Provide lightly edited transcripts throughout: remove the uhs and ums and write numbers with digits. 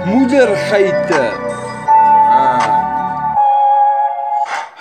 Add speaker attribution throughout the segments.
Speaker 1: moedergeite.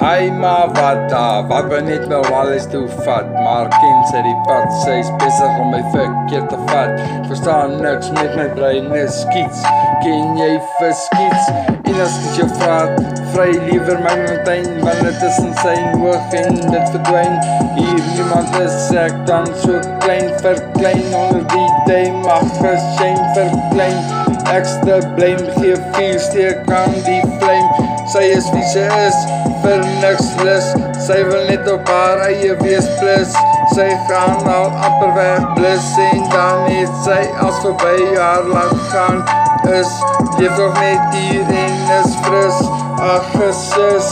Speaker 1: Hy maar wat daar, wat my net my wallis toe vat, maar ken sy die pad, sy is besig om my verkeerd te vat. Verstaan niks met my brein is skiets, ken jy verskiets? En as ek jou vraag, vry liever my mountain, want dit is in sy hoog en dit verdwijn. Hier niemand is ek dan so klein, verklein, onder die day mag geshame verklein. Ekste blame, gee 4 steek aan die flame, sy is wie sy is, vir niks lus, sy wil net op haar eie wees plus, sy gaan al amper weg blus, en dan het sy als voorbij haar laat gaan is, leef nog net hier en is fris, ach gesis,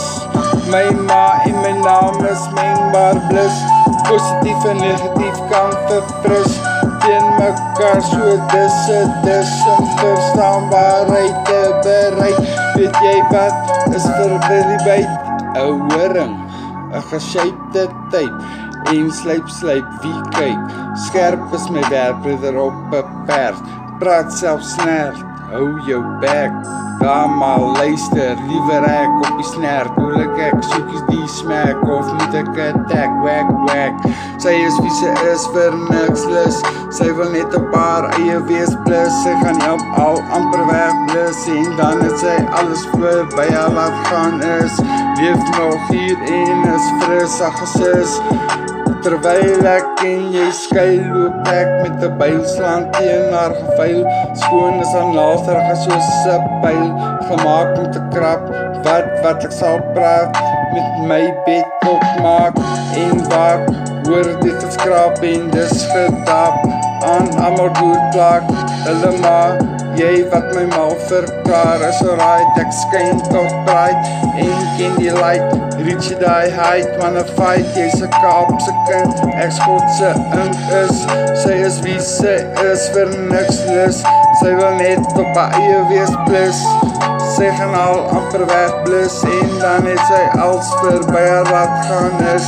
Speaker 1: my ma en my naam is mengbaar blis, positief en negatief kan verfris, teen mekaar so dis en verstaanbaarheid te bereik, weet jy wat is vir die byt? 'n horing, 'n geshapede tyd, en slyp, wie kyk, skerp is my werkbroeder op 'n perd, praat self snert, hou jou bek, ga maar luister, liever ek op die snert, hoelik ek soekies die smaak, of moet ek attack, whack, sy is wie sy is, vir niks lus, sy wil net op haar eie wees plus, sy gaan al amper weg blus, en dan het sy alles voorbij haar laat gaan is, leef nog hier en is fris, ag gesis, terwyl ek en jy skei, loop ek met 'n byl, slaan teen haar gevuil, skoon is haar naaldrige soos 'n pyl, gemaak om te krap, wat ek sal praat, met my bed opmaak, en waak, hoor dit geskraap, en dis gedap, aan almal doodklaak, hulle maar, jy wat my mal verklaar, is alright, ek skyn tot bright, en ken die light, reach die height, wanna fight, jy's 'n Kaapse kind, ek Skotse ink is, sy is wie sy is, vir niks lus, sy wil net op haar eie wees plus, sy gaan al amper weg blus, en dan het sy als voorbij haar laat gaan is,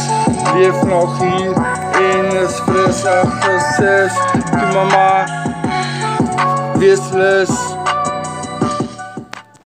Speaker 1: leef nog hier, en is fris, ag gesis, toe mama, wees lus.